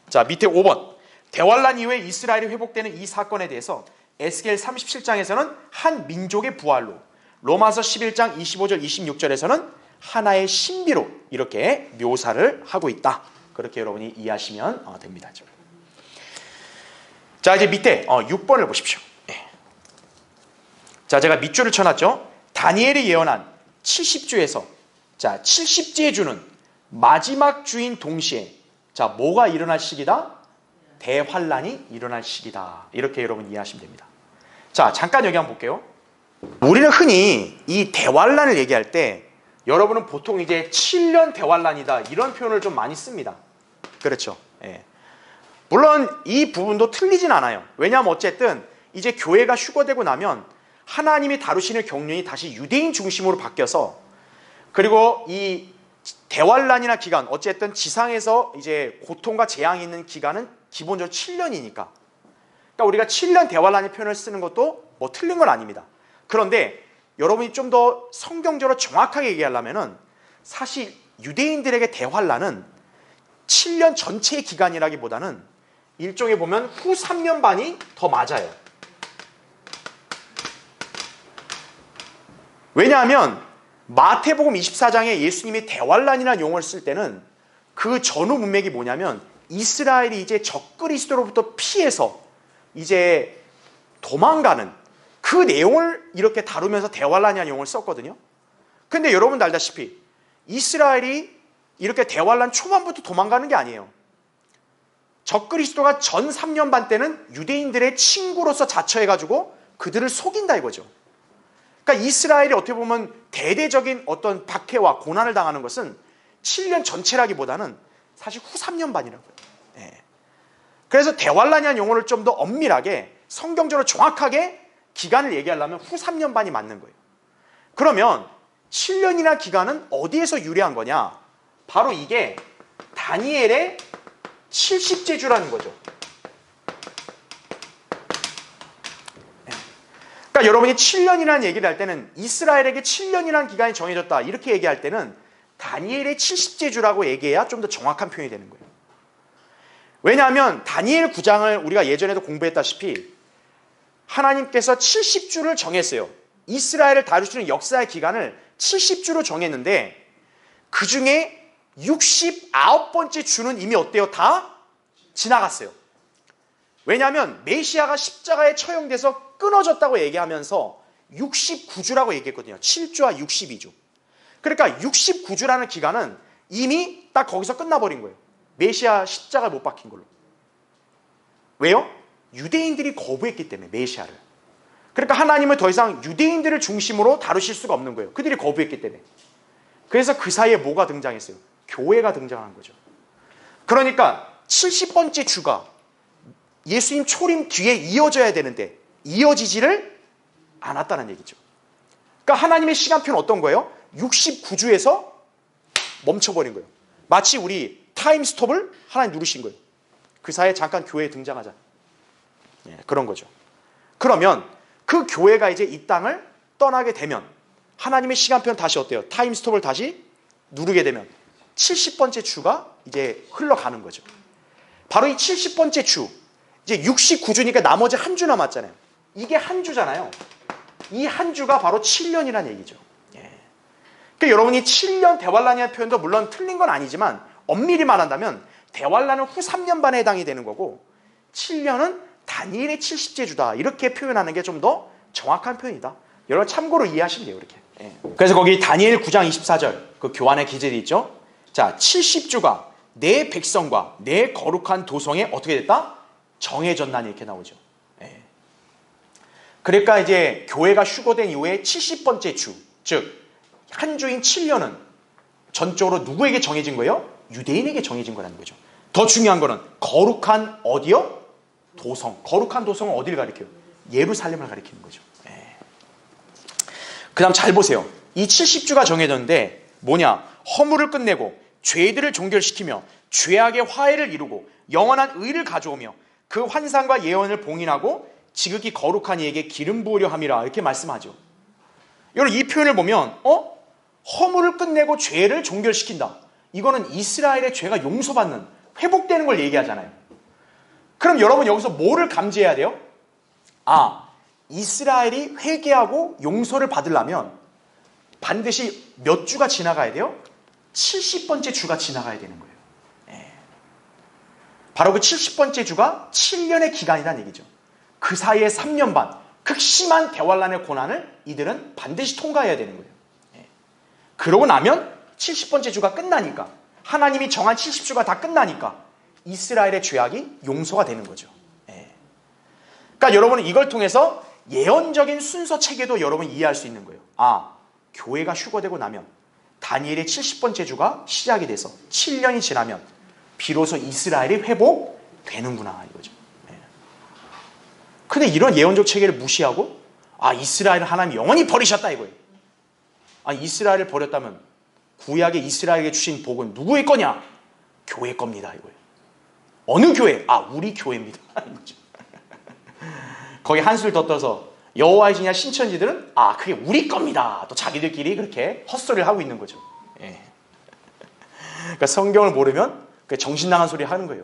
자, 밑에 5번. 대환란 이후에 이스라엘이 회복되는 이 사건에 대해서 에스겔 37장에서는 한 민족의 부활로, 로마서 11장 25절 26절에서는 하나의 신비로 이렇게 묘사를 하고 있다. 그렇게 여러분이 이해하시면 됩니다. 자, 이제 밑에 6번을 보십시오. 예. 자, 제가 밑줄을 쳐놨죠. 다니엘이 예언한 70주에서 자, 70지의 주는 마지막 주인 동시에 자, 뭐가 일어날 시기다? 대환란이 일어날 시기다. 이렇게 여러분 이해하시면 됩니다. 자, 잠깐 여기 한번 볼게요. 우리는 흔히 이 대환란을 얘기할 때 여러분은 보통 이제 7년 대환란이다 이런 표현을 좀 많이 씁니다. 그렇죠? 예. 물론 이 부분도 틀리진 않아요. 왜냐하면 어쨌든 이제 교회가 휴거되고 나면 하나님이 다루시는 경륜이 다시 유대인 중심으로 바뀌어서 그리고 이 대환란이나 기간 어쨌든 지상에서 이제 고통과 재앙이 있는 기간은 기본적으로 7년이니까 그러니까 우리가 7년 대환란의 표현을 쓰는 것도 뭐 틀린 건 아닙니다. 그런데 여러분이 좀 더 성경적으로 정확하게 얘기하려면은 사실 유대인들에게 대환란은 7년 전체의 기간이라기보다는 일종의 보면 후 3년 반이 더 맞아요. 왜냐하면 마태복음 24장에 예수님이 대환란이라는 용어를 쓸 때는 그 전후 문맥이 뭐냐면 이스라엘이 이제 적그리스도로부터 피해서 이제 도망가는 그 내용을 이렇게 다루면서 대환란이라는 용어를 썼거든요. 근데 여러분도 알다시피 이스라엘이 이렇게 대환란 초반부터 도망가는 게 아니에요. 적그리스도가 전 3년 반 때는 유대인들의 친구로서 자처해가지고 그들을 속인다 이거죠. 그러니까 이스라엘이 어떻게 보면 대대적인 어떤 박해와 고난을 당하는 것은 7년 전체라기보다는 사실 후 3년 반이라고요. 예. 그래서 대환란이라는 용어를 좀 더 엄밀하게 성경적으로 정확하게 기간을 얘기하려면 후 3년 반이 맞는 거예요. 그러면 7년이나 기간은 어디에서 유래한 거냐? 바로 이게 다니엘의 70제주라는 거죠. 그러니까 여러분이 7년이라는 얘기를 할 때는 이스라엘에게 7년이라는 기간이 정해졌다 이렇게 얘기할 때는 다니엘의 70제주라고 얘기해야 좀 더 정확한 표현이 되는 거예요. 왜냐하면 다니엘 9장을 우리가 예전에도 공부했다시피 하나님께서 70주를 정했어요. 이스라엘을 다루시는 역사의 기간을 70주로 정했는데 그 중에 69번째 주는 이미 어때요? 다 지나갔어요. 왜냐하면 메시아가 십자가에 처형돼서 끊어졌다고 얘기하면서 69주라고 얘기했거든요. 7주와 62주. 그러니까 69주라는 기간은 이미 딱 거기서 끝나버린 거예요. 메시아 십자가를 못 박힌 걸로. 왜요? 유대인들이 거부했기 때문에 메시아를. 그러니까 하나님을 더 이상 유대인들을 중심으로 다루실 수가 없는 거예요. 그들이 거부했기 때문에. 그래서 그 사이에 뭐가 등장했어요? 교회가 등장한 거죠. 그러니까 70번째 주가 예수님 초림 뒤에 이어져야 되는데 이어지지를 않았다는 얘기죠. 그러니까 하나님의 시간표는 어떤 거예요? 69주에서 멈춰버린 거예요. 마치 우리 타임스톱을 하나님 누르신 거예요. 그 사이에 잠깐 교회에 등장하자. 예, 그런 거죠. 그러면 그 교회가 이제 이 땅을 떠나게 되면 하나님의 시간표는 다시 어때요? 타임스톱을 다시 누르게 되면 70번째 주가 이제 흘러가는 거죠. 바로 이 70번째 주, 이제 69주니까 나머지 한 주 남았잖아요. 이게 한 주잖아요. 이 한 주가 바로 7년이라는 얘기죠. 예. 그러니까 여러분이 7년 대환란이라는 표현도 물론 틀린 건 아니지만 엄밀히 말한다면 대환란은 후 3년 반에 해당이 되는 거고 7년은 다니엘의 70제 주다 이렇게 표현하는 게 좀 더 정확한 표현이다. 여러분 참고로 이해하시면 돼요. 이렇게. 예. 그래서 거기 다니엘 9장 24절 그 교환에 기재되어 있죠. 자, 70주가 내 백성과 내 거룩한 도성에 어떻게 됐다? 정해졌나니 이렇게 나오죠. 예. 그러니까 이제 교회가 휴거된 이후에 70번째 주, 즉 한 주인 7년은 전적으로 누구에게 정해진 거예요? 유대인에게 정해진 거라는 거죠. 더 중요한 거는 거룩한 어디요? 도성. 거룩한 도성은 어디를 가리켜요? 예루살렘을 가리키는 거죠. 예. 그 다음 잘 보세요. 이 70주가 정해졌는데 뭐냐? 허물을 끝내고 죄들을 종결시키며 죄악의 화해를 이루고 영원한 의를 가져오며 그 환상과 예언을 봉인하고 지극히 거룩한 이에게 기름 부으려 함이라 이렇게 말씀하죠. 여러분 이 표현을 보면 허물을 끝내고 죄를 종결시킨다. 이거는 이스라엘의 죄가 용서받는 회복되는 걸 얘기하잖아요. 그럼 여러분 여기서 뭐를 감지해야 돼요? 이스라엘이 회개하고 용서를 받으려면 반드시 몇 주가 지나가야 돼요? 70번째 주가 지나가야 되는 거예요. 바로 그 70번째 주가 7년의 기간이라는 얘기죠. 그 사이에 3년 반 극심한 대환란의 고난을 이들은 반드시 통과해야 되는 거예요. 그러고 나면 70번째 주가 끝나니까, 하나님이 정한 70주가 다 끝나니까 이스라엘의 죄악이 용서가 되는 거죠. 그러니까 여러분은 이걸 통해서 예언적인 순서 체계도 여러분 이해할 수 있는 거예요. 교회가 휴거되고 나면 다니엘의 70번째 주가 시작이 돼서 7년이 지나면 비로소 이스라엘이 회복되는구나 이거죠. 근데 이런 예언적 체계를 무시하고 이스라엘을 하나님이 영원히 버리셨다 이거예요. 이스라엘을 버렸다면 구약의 이스라엘에게 주신 복은 누구의 거냐? 교회 겁니다 이거예요. 어느 교회? 우리 교회입니다. 거기 한술 더 떠서 여호와의 지냐 신천지들은 그게 우리 겁니다. 또 자기들끼리 그렇게 헛소리를 하고 있는 거죠. 그러니까 성경을 모르면 정신 나간 소리 하는 거예요.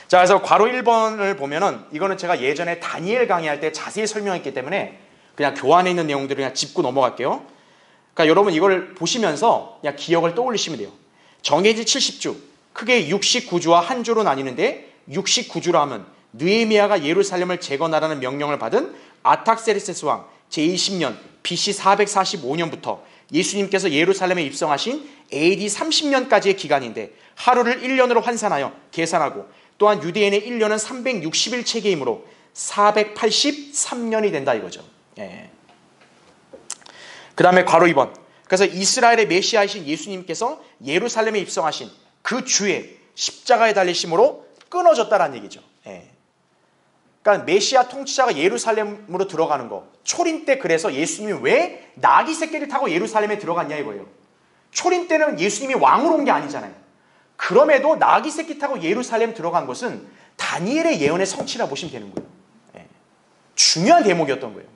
자, 그래서 괄호 1번을 보면은 이거는 제가 예전에 다니엘 강의할 때 자세히 설명했기 때문에 그냥 교환에 있는 내용들을 그냥 짚고 넘어갈게요. 그러니까 여러분 이걸 보시면서 그냥 기억을 떠올리시면 돼요. 정해진 70주, 크게 69주와 한 주로 나뉘는데 69주로 하면 느헤미야가 예루살렘을 재건하라는 명령을 받은 아탁세르세스 왕 제20년 BC 445년부터 예수님께서 예루살렘에 입성하신 AD 30년까지의 기간인데 하루를 1년으로 환산하여 계산하고 또한 유대인의 1년은 360일 체계이므로 483년이 된다 이거죠. 그 다음에 괄호 2번. 그래서 이스라엘의 메시아이신 예수님께서 예루살렘에 입성하신 그 주에 십자가에 달리심으로 끊어졌다라는 얘기죠. 그러니까 메시아 통치자가 예루살렘으로 들어가는 거. 초림 때 그래서 예수님이 왜 나귀 새끼를 타고 예루살렘에 들어갔냐 이거예요. 초림 때는 예수님이 왕으로 온 게 아니잖아요. 그럼에도 나귀 새끼 타고 예루살렘 들어간 것은 다니엘의 예언의 성취라 보시면 되는 거예요. 중요한 대목이었던 거예요.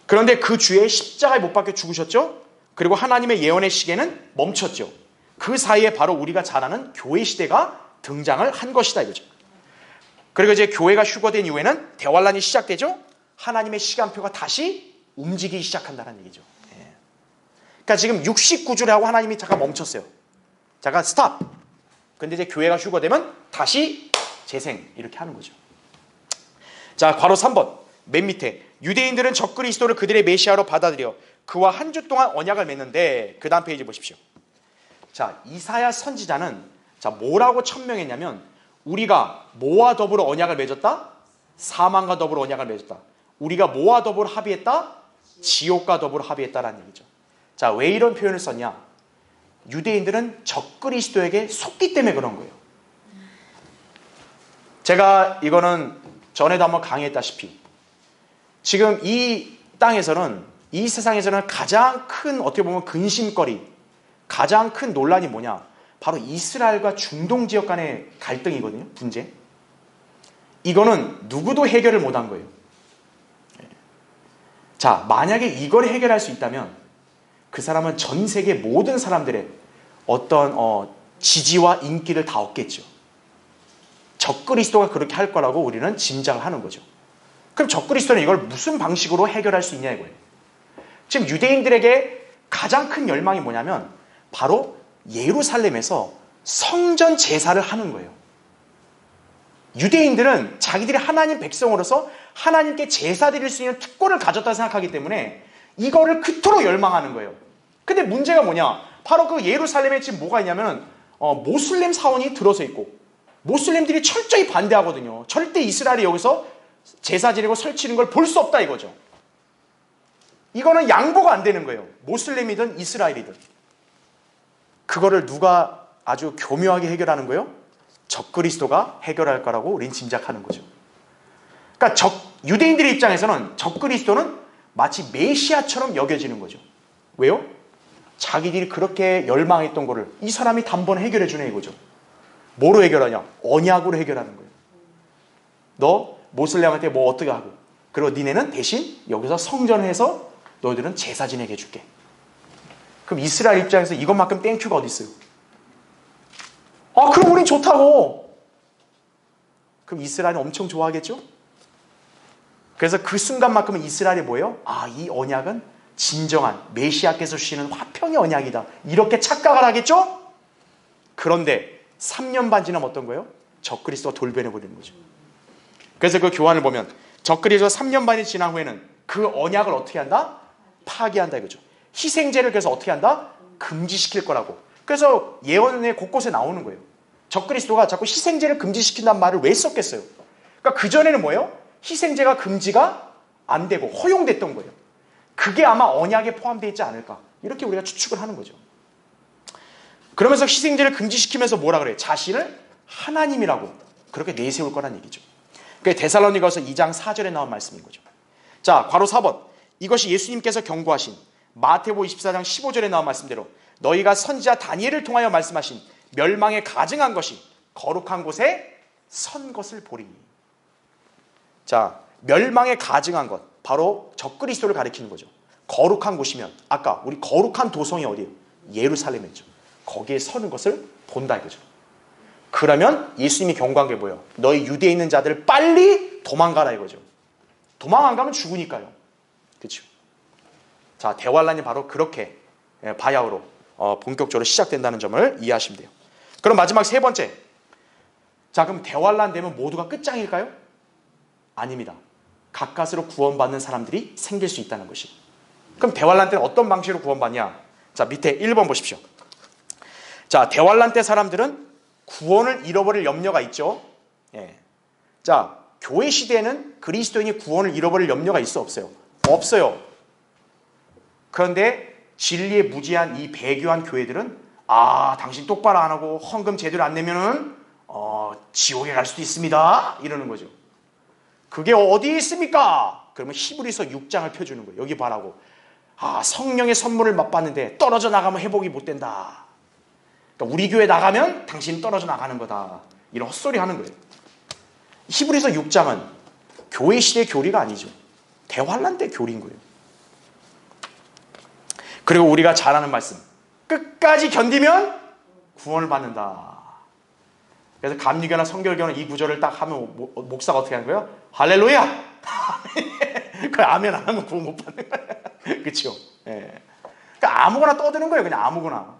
그런데 그 주에 십자가에 못 박혀 죽으셨죠? 그리고 하나님의 예언의 시계는 멈췄죠. 그 사이에 바로 우리가 잘 아는 교회 시대가 등장을 한 것이다 이거죠. 그리고 이제 교회가 휴거된 이후에는 대환란이 시작되죠. 하나님의 시간표가 다시 움직이기 시작한다는 얘기죠. 그러니까 지금 69주라고 하나님이 잠깐 멈췄어요. 잠깐 스탑. 근데 이제 교회가 휴거되면 다시 재생 이렇게 하는 거죠. 자, 괄호 3번 맨 밑에 유대인들은 적그리스도를 그들의 메시아로 받아들여 그와 한 주 동안 언약을 맺는데 그 다음 페이지 보십시오. 자, 이사야 선지자는 뭐라고 천명했냐면 우리가 뭐와 더불어 언약을 맺었다? 사망과 더불어 언약을 맺었다. 우리가 뭐와 더불어 합의했다? 지옥과 더불어 합의했다라는 얘기죠. 자, 왜 이런 표현을 썼냐? 유대인들은 적그리스도에게 속기 때문에 그런 거예요. 제가 이거는 전에도 한번 강의했다시피 지금 이 땅에서는 이 세상에서는 가장 큰 어떻게 보면 근심거리 가장 큰 논란이 뭐냐? 바로 이스라엘과 중동 지역 간의 갈등이거든요. 분쟁. 이거는 누구도 해결을 못한 거예요. 자, 만약에 이걸 해결할 수 있다면 그 사람은 전 세계 모든 사람들의 어떤 지지와 인기를 다 얻겠죠. 적그리스도가 그렇게 할 거라고 우리는 짐작을 하는 거죠. 그럼 적그리스도는 이걸 무슨 방식으로 해결할 수 있냐 이거예요. 지금 유대인들에게 가장 큰 열망이 뭐냐면 바로 예루살렘에서 성전 제사를 하는 거예요. 유대인들은 자기들이 하나님 백성으로서 하나님께 제사 드릴 수 있는 특권을 가졌다 생각하기 때문에 이거를 그토록 열망하는 거예요. 근데 문제가 뭐냐? 바로 그 예루살렘에 지금 뭐가 있냐면 모슬렘 사원이 들어서 있고 모슬렘들이 철저히 반대하거든요. 절대 이스라엘이 여기서 제사 지내고 설치는 걸 볼 수 없다 이거죠. 이거는 양보가 안 되는 거예요. 모슬렘이든 이스라엘이든. 그거를 누가 아주 교묘하게 해결하는 거예요? 적그리스도가 해결할 거라고 우린 짐작하는 거죠. 그러니까 유대인들의 입장에서는 적그리스도는 마치 메시아처럼 여겨지는 거죠. 왜요? 자기들이 그렇게 열망했던 거를 이 사람이 단번에 해결해 주네 이거죠. 뭐로 해결하냐? 언약으로 해결하는 거예요. 너 모슬렘한테 뭐 어떻게 하고, 그리고 니네는 대신 여기서 성전해서 너희들은 제사 지내게 해줄게. 그럼 이스라엘 입장에서 이것만큼 땡큐가 어디 있어요? 아, 그럼 우린 좋다고. 그럼 이스라엘은 엄청 좋아하겠죠? 그래서 그 순간만큼은 이스라엘이 뭐예요? 아, 이 언약은 진정한 메시아께서 주시는 화평의 언약이다. 이렇게 착각을 하겠죠? 그런데 3년 반 지나면 어떤 거예요? 적그리스도가 돌변해버리는 거죠. 그래서 그 교환을 보면 적그리스도가 3년 반이 지난 후에는 그 언약을 어떻게 한다? 파기한다 이거죠. 희생제를 그래서 어떻게 한다? 금지시킬 거라고. 그래서 예언의 곳곳에 나오는 거예요. 적그리스도가 자꾸 희생제를 금지시킨다는 말을 왜 썼겠어요? 그러니까 그전에는 뭐예요? 희생제가 금지가 안 되고 허용됐던 거예요. 그게 아마 언약에 포함되어 있지 않을까, 이렇게 우리가 추측을 하는 거죠. 그러면서 희생제를 금지시키면서 뭐라 그래요? 자신을 하나님이라고 그렇게 내세울 거란 얘기죠. 그게 데살로니가서 2장 4절에 나온 말씀인 거죠. 자, 괄호 4번. 이것이 예수님께서 경고하신 마태복음 24장 15절에 나온 말씀대로 너희가 선지자 다니엘을 통하여 말씀하신 멸망에 가증한 것이 거룩한 곳에 선 것을 보리니. 자, 멸망에 가증한 것, 바로 적그리스도를 가리키는 거죠. 거룩한 곳이면 아까 우리 거룩한 도성이 어디예요? 예루살렘이죠. 거기에 서는 것을 본다 이거죠. 그러면 예수님이 경고한 게 뭐예요? 너희 유대에 있는 자들 빨리 도망가라 이거죠. 도망 안 가면 죽으니까요. 그렇죠? 자, 대환란이 바로 그렇게 바야흐로 본격적으로 시작된다는 점을 이해하시면 돼요. 그럼 마지막 세 번째. 자, 그럼 대환란 되면 모두가 끝장일까요? 아닙니다. 가까스로 구원받는 사람들이 생길 수 있다는 것이. 그럼 대환란 때는 어떤 방식으로 구원받냐? 자, 밑에 1번 보십시오. 자, 대환란 때 사람들은 구원을 잃어버릴 염려가 있죠. 예. 자, 교회 시대에는 그리스도인이 구원을 잃어버릴 염려가 있어 없어요? 없어요. 그런데 진리에 무지한 이 배교한 교회들은 아, 당신 똑바로 안 하고 헌금 제대로 안 내면은 지옥에 갈 수도 있습니다. 이러는 거죠. 그게 어디 있습니까? 그러면 히브리서 6장을 펴주는 거예요. 여기 봐라고. 아, 성령의 선물을 맛봤는데 떨어져 나가면 회복이 못 된다. 그러니까 우리 교회 나가면 당신 떨어져 나가는 거다. 이런 헛소리 하는 거예요. 히브리서 6장은 교회 시대의 교리가 아니죠. 대환란 때 교리인 거예요. 그리고 우리가 잘 아는 말씀. 끝까지 견디면 구원을 받는다. 그래서 감리교나 성결교는 이 구절을 딱 하면 목사가 어떻게 하는 거예요? 할렐루야! 그 아멘 안 하면 구원 못 받는 거예요. 그렇죠? 예. 그러니까 아무거나 떠드는 거예요. 그냥 아무거나.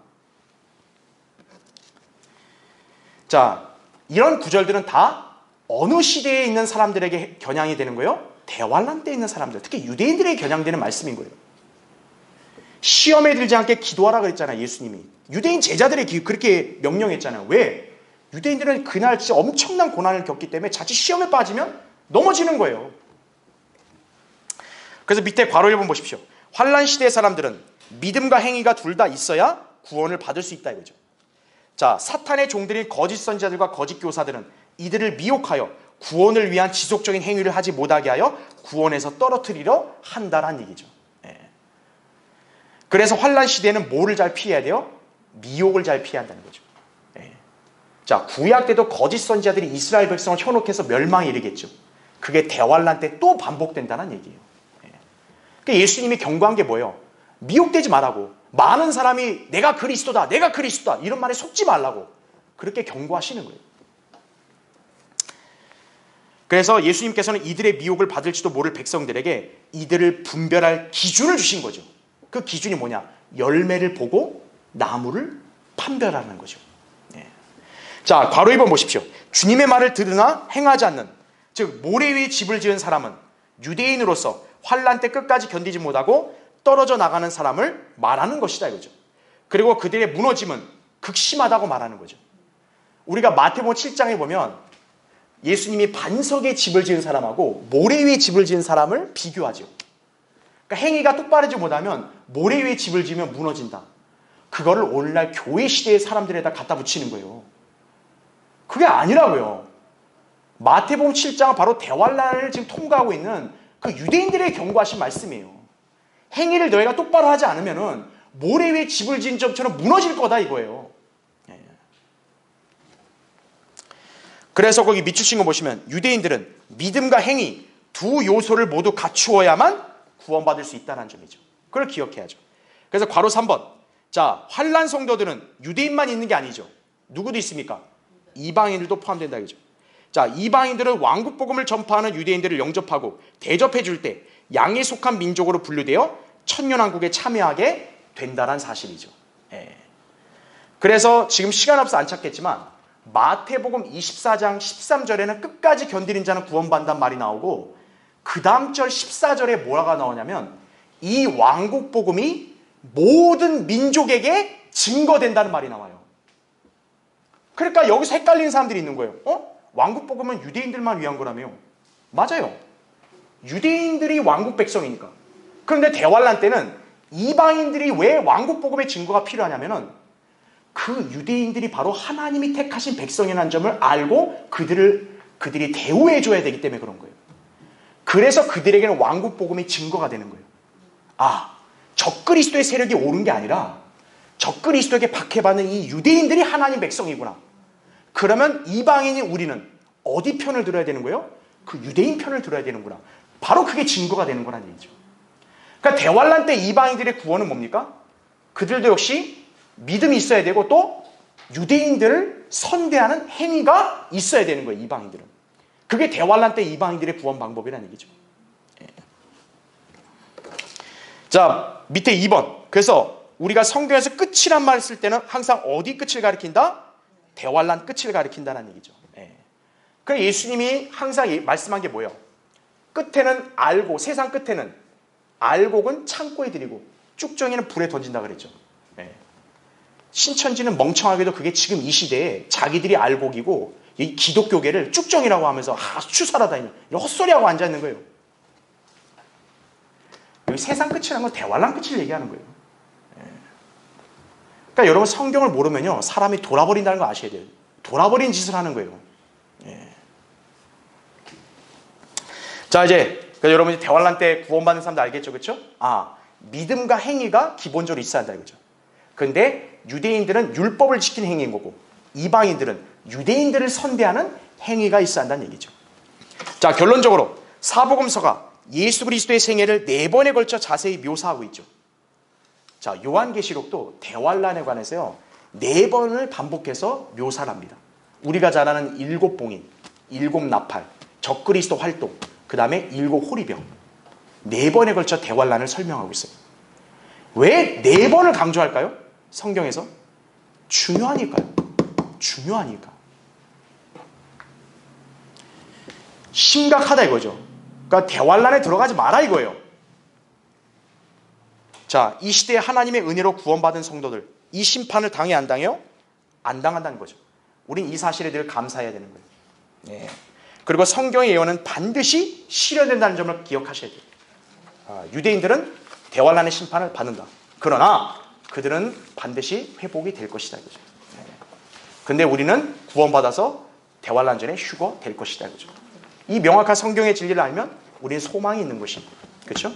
자, 이런 구절들은 다 어느 시대에 있는 사람들에게 겨냥이 되는 거예요? 대환란 때 있는 사람들, 특히 유대인들에게 겨냥되는 말씀인 거예요. 시험에 들지 않게 기도하라 그랬잖아요. 예수님이. 유대인 제자들에게 그렇게 명령했잖아요. 왜? 유대인들은 그날 진짜 엄청난 고난을 겪기 때문에 자칫 시험에 빠지면 넘어지는 거예요. 그래서 밑에 괄호 1번 보십시오. 환란 시대의 사람들은 믿음과 행위가 둘 다 있어야 구원을 받을 수 있다 이거죠. 자, 사탄의 종들인 거짓 선지자들과 거짓 교사들은 이들을 미혹하여 구원을 위한 지속적인 행위를 하지 못하게 하여 구원에서 떨어뜨리려 한다는 얘기죠. 그래서 환란 시대에는 뭐를 잘 피해야 돼요? 미혹을 잘 피해야 한다는 거죠. 자, 구약 때도 거짓 선지자들이 이스라엘 백성을 현혹해서 멸망에 이르겠죠. 그게 대환란 때 또 반복된다는 얘기예요. 그러니까 예수님이 경고한 게 뭐예요? 미혹되지 말라고. 많은 사람이 내가 그리스도다, 내가 그리스도다 이런 말에 속지 말라고 그렇게 경고하시는 거예요. 그래서 예수님께서는 이들의 미혹을 받을지도 모를 백성들에게 이들을 분별할 기준을 주신 거죠. 그 기준이 뭐냐? 열매를 보고 나무를 판별하는 거죠. 자, 괄호 2번 보십시오. 주님의 말을 들으나 행하지 않는, 즉 모래 위에 집을 지은 사람은 유대인으로서 환란 때 끝까지 견디지 못하고 떨어져 나가는 사람을 말하는 것이다 이거죠. 그리고 그들의 무너짐은 극심하다고 말하는 거죠. 우리가 마태복음 7장에 보면 예수님이 반석에 집을 지은 사람하고 모래 위에 집을 지은 사람을 비교하죠. 그러니까 행위가 똑바르지 못하면 모래 위에 집을 지으면 무너진다. 그거를 오늘날 교회 시대의 사람들에다 갖다 붙이는 거예요. 그게 아니라고요. 마태복음 7장은 바로 대환란을 지금 통과하고 있는 그 유대인들에게 경고하신 말씀이에요. 행위를 너희가 똑바로 하지 않으면은 모래 위에 집을 지은 점처럼 무너질 거다 이거예요. 그래서 거기 밑주신 거 보시면 유대인들은 믿음과 행위 두 요소를 모두 갖추어야만 구원받을 수 있다는 점이죠. 그걸 기억해야죠. 그래서 괄호 3번. 자, 환난 성도들은 유대인만 있는 게 아니죠. 누구도 있습니까? 이방인들도 포함된다 이거죠. 자, 이방인들은 왕국 복음을 전파하는 유대인들을 영접하고 대접해 줄 때 양에 속한 민족으로 분류되어 천년왕국에 참여하게 된다는 사실이죠. 그래서 지금 시간 없어 안 찾겠지만 마태복음 24장 13절에는 끝까지 견디는 자는 구원받는다는 말이 나오고 그 다음 절 14절에 뭐라가 나오냐면 이 왕국 복음이 모든 민족에게 증거된다는 말이 나와요. 그러니까 여기서 헷갈리는 사람들이 있는 거예요. 왕국 복음은 유대인들만 위한 거라며. 맞아요. 유대인들이 왕국 백성이니까. 그런데 대환란 때는 이방인들이 왜 왕국 복음의 증거가 필요하냐면은 그 유대인들이 바로 하나님이 택하신 백성이라는 점을 알고 그들이 대우해 줘야 되기 때문에 그런 거예요. 그래서 그들에게는 왕국 복음이 증거가 되는 거예요. 아, 적그리스도의 세력이 오른 게 아니라 적그리스도에게 박해받는 이 유대인들이 하나님 백성이구나. 그러면 이방인인 우리는 어디 편을 들어야 되는 거예요? 그 유대인 편을 들어야 되는구나. 바로 그게 증거가 되는 거라는 얘기죠. 그러니까 대환란 때 이방인들의 구원은 뭡니까? 그들도 역시 믿음이 있어야 되고 또 유대인들을 선대하는 행위가 있어야 되는 거예요. 이방인들은. 그게 대환란 때 이방인들의 구원 방법이라는 얘기죠. 자, 밑에 2번. 그래서 우리가 성경에서 끝이란 말을 쓸 때는 항상 어디 끝을 가리킨다? 대환란 끝을 가리킨다는 얘기죠. 그래서 예수님이 항상 말씀한 게 뭐예요? 끝에는 알고, 세상 끝에는 알곡은 창고에 들이고 쭉정이는 불에 던진다 그랬죠. 신천지는 멍청하게도 그게 지금 이 시대에 자기들이 알곡이고 이 기독교계를 쭉정이라고 하면서 추살하다니는 이런 헛소리하고 앉아있는 거예요. 여기 세상 끝이라는 건 대환란 끝을 얘기하는 거예요. 그러니까 여러분 성경을 모르면요 사람이 돌아버린다는 거 아셔야 돼요. 돌아버린 짓을 하는 거예요. 자, 이제 그러니까 여러분 이제 대환란 때 구원받는 사람들 알겠죠, 그렇죠? 믿음과 행위가 기본적으로 있어야 한다 이거죠. 그런데 유대인들은 율법을 지키는 행위인 거고 이방인들은 유대인들을 선대하는 행위가 있어야 한다는 얘기죠. 자, 결론적으로 사복음서가 예수 그리스도의 생애를 4번에 걸쳐 자세히 묘사하고 있죠. 자, 요한계시록도 대환란에 관해서요 4번을 반복해서 묘사를 합니다. 우리가 잘 아는 7봉인, 7나팔, 적그리스도 활동, 그 다음에 7 호리병 4번에 걸쳐 대환란을 설명하고 있어요. 왜 4번을 강조할까요? 성경에서? 중요하니까요. 중요하니까. 심각하다 이거죠. 그러니까 대환란에 들어가지 마라 이거예요. 자, 이 시대에 하나님의 은혜로 구원받은 성도들 이 심판을 당해 안 당해요? 안 당한다는 거죠. 우린 이 사실에 늘 감사해야 되는 거예요. 그리고 성경의 예언은 반드시 실현된다는 점을 기억하셔야 돼요. 유대인들은 대환란의 심판을 받는다. 그러나 그들은 반드시 회복이 될 것이다 이거죠. 근데 우리는 구원받아서 대환란 전에 휴거 될 것이다 이거죠. 이 명확한 성경의 진리를 알면 우리는 소망이 있는 것입니다. 그렇죠?